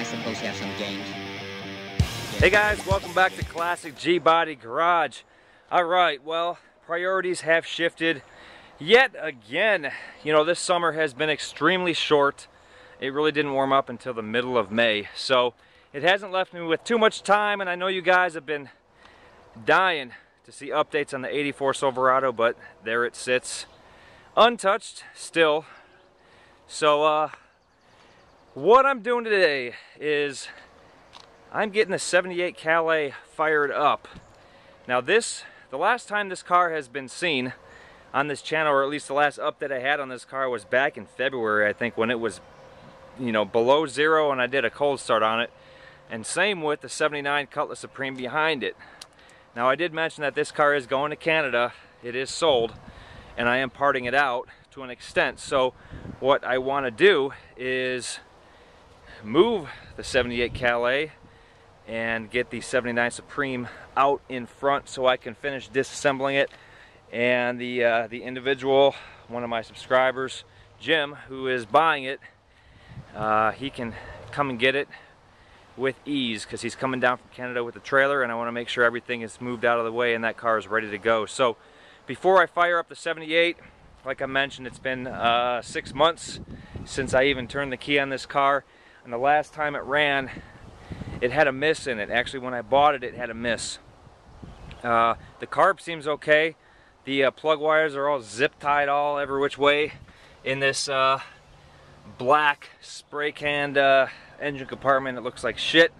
suppose you have some games. Hey guys, welcome back to Classic G-Body Garage. Alright, well, priorities have shifted yet again. You know, this summer has been extremely short. It really didn't warm up until the middle of May, so it hasn't left me with too much time, and I know you guys have been dying to see updates on the 84 Silverado, but there it sits, untouched still. So what I'm doing today is I'm getting the 78 Calais fired up. Now the last time this car has been seen on this channel, or at least the last update I had on this car, was back in February, I think, when it was, you know, below zero, and I did a cold start on it. And same with the 79 Cutlass Supreme behind it. Now I did mention that this car is going to Canada. It is sold, and I am parting it out to an extent. So what I want to do is move the 78 Calais and get the 79 Supreme out in front so I can finish disassembling it. And the individual, one of my subscribers, Jim, who is buying it, he can come and get it with ease because he's coming down from Canada with the trailer, and I want to make sure everything is moved out of the way and that car is ready to go. So before I fire up the 78, like I mentioned, it's been 6 months since I even turned the key on this car, and the last time it ran, it had a miss in it. Actually, when I bought it, it had a miss. The carb seems okay. The plug wires are all zip tied all every which way in this black spray canned engine compartment. It looks like shit.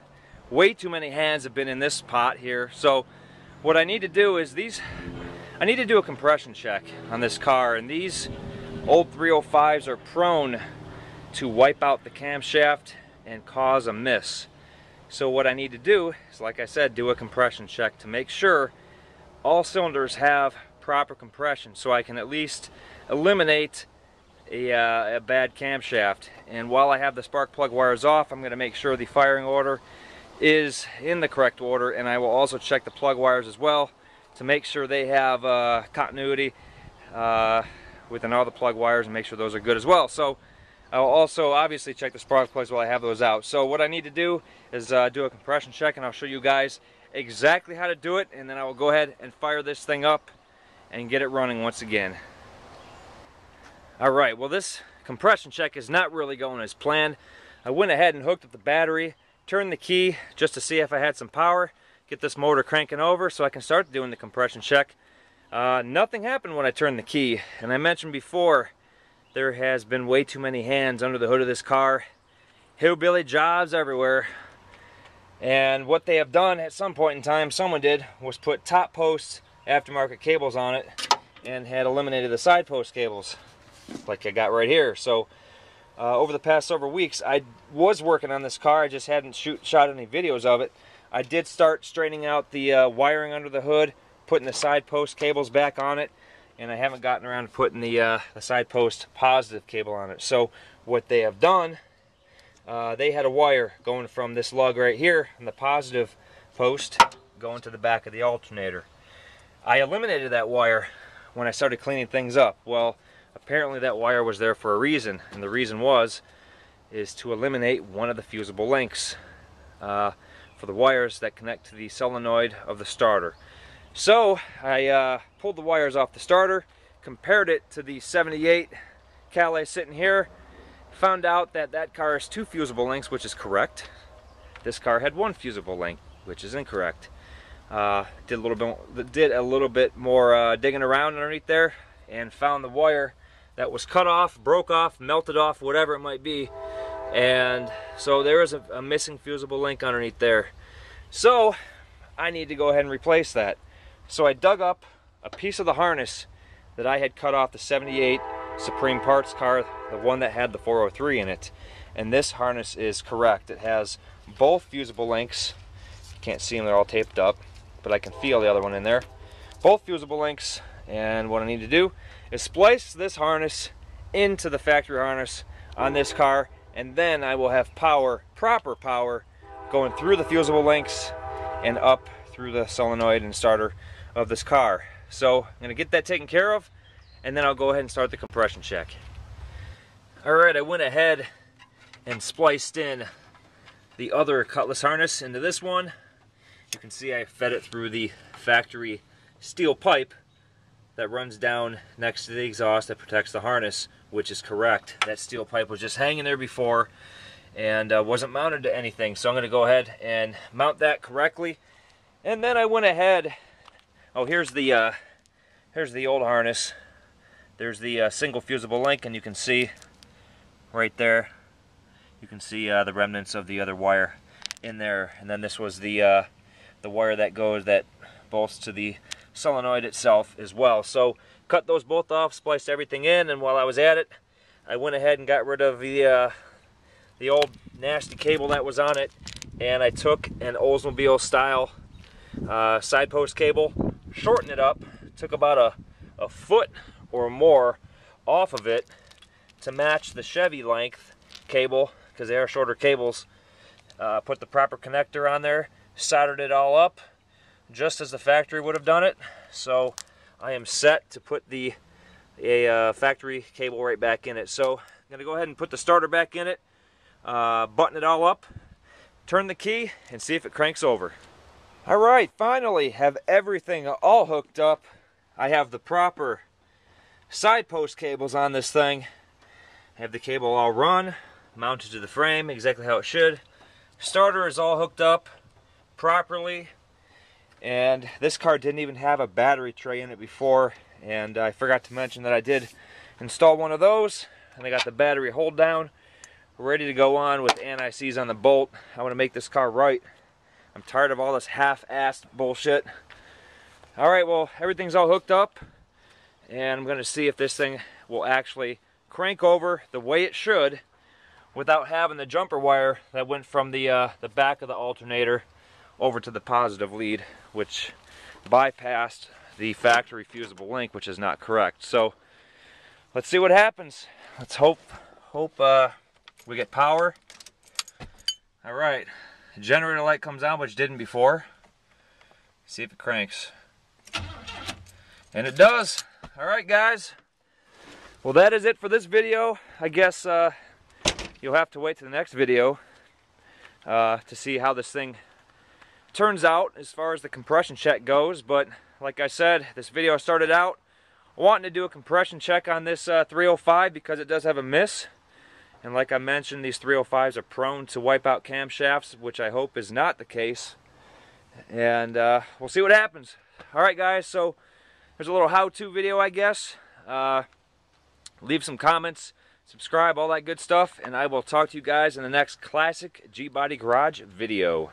Way too many hands have been in this pot here. So what I need to do is I need to do a compression check on this car, and these old 305s are prone to wipe out the camshaft and cause a miss. So what I need to do is, like I said, do a compression check to make sure all cylinders have proper compression, so I can at least eliminate a bad camshaft. And while I have the spark plug wires off, I'm going to make sure the firing order is in the correct order, and I will also check the plug wires as well to make sure they have continuity within all the plug wires and make sure those are good as well. So I'll also obviously check the spark plugs while I have those out. So what I need to do is do a compression check, and I'll show you guys exactly how to do it, and then I will go ahead and fire this thing up and get it running once again. Alright, well, this compression check is not really going as planned. I went ahead and hooked up the battery, turned the key just to see if I had some power, get this motor cranking over so I can start doing the compression check. Nothing happened when I turned the key, and I mentioned before, there has been way too many hands under the hood of this car. Hillbilly jobs everywhere. And what they have done at some point in time, someone did, was put top post aftermarket cables on it and had eliminated the side post cables, like I got right here. So over the past several weeks, I was working on this car. I just hadn't shot any videos of it. I did start straightening out the wiring under the hood, putting the side post cables back on it, and I haven't gotten around to putting the side post positive cable on it. So what they have done, they had a wire going from this lug right here on the positive post going to the back of the alternator. I eliminated that wire when I started cleaning things up. Well, apparently that wire was there for a reason, and the reason is to eliminate one of the fusible links for the wires that connect to the solenoid of the starter. So I pulled the wires off the starter, compared it to the 78 Calais sitting here, found out that that car has 2 fusible links, which is correct. This car had 1 fusible link, which is incorrect. Did a little bit more digging around underneath there, and found the wire that was cut off, broke off, melted off, whatever it might be. And so there is a missing fusible link underneath there. So I need to go ahead and replace that. So I dug up a piece of the harness that I had cut off the 78 Supreme Parts car, the one that had the 403 in it. And this harness is correct. It has both fusible links. You can't see them, they're all taped up, but I can feel the other one in there. Both fusible links, and what I need to do is splice this harness into the factory harness on this car, and then I will have power, proper power, going through the fusible links and up through the solenoid and starter of this car. So I'm going to get that taken care of, and then I'll go ahead and start the compression check. Alright, I went ahead and spliced in the other Cutlass harness into this one. You can see I fed it through the factory steel pipe that runs down next to the exhaust that protects the harness, which is correct. That steel pipe was just hanging there before and wasn't mounted to anything. So I'm going to go ahead and mount that correctly. And then I went ahead, oh, here's the old harness. There's the single fusible link, and you can see right there, you can see the remnants of the other wire in there. And then this was the wire that bolts to the solenoid itself as well. So cut those both off, spliced everything in, and while I was at it, I went ahead and got rid of the old nasty cable that was on it, and I took an Oldsmobile style side post cable, shortened it up, took about a foot or more off of it to match the Chevy length cable, because they are shorter cables. Put the proper connector on there, soldered it all up just as the factory would have done it. So I am set to put a factory cable right back in it. So I'm going to go ahead and put the starter back in it, button it all up, turn the key, and see if it cranks over. Alright, finally have everything all hooked up. I have the proper side post cables on this thing. I have the cable all run, mounted to the frame exactly how it should. Starter is all hooked up properly, and this car didn't even have a battery tray in it before, and I forgot to mention that I did install one of those, and I got the battery hold down ready to go on with anti-seize on the bolt. I want to make this car right. I'm tired of all this half-assed bullshit. Alright, well, everything's all hooked up, and I'm going to see if this thing will actually crank over the way it should without having the jumper wire that went from the back of the alternator over to the positive lead, which bypassed the factory fusible link, which is not correct. So let's see what happens. Let's hope we get power. Alright, the generator light comes on, which didn't before. See if it cranks. And it does. Alright guys, well, that is it for this video. I guess you'll have to wait to the next video to see how this thing turns out as far as the compression check goes. But like I said, this video started out wanting to do a compression check on this 305 because it does have a miss. And like I mentioned, these 305s are prone to wipe out camshafts, which I hope is not the case. And we'll see what happens. Alright guys, so there's a little how-to video, I guess. Leave some comments, subscribe, all that good stuff, and I will talk to you guys in the next Classic G-Body Garage video.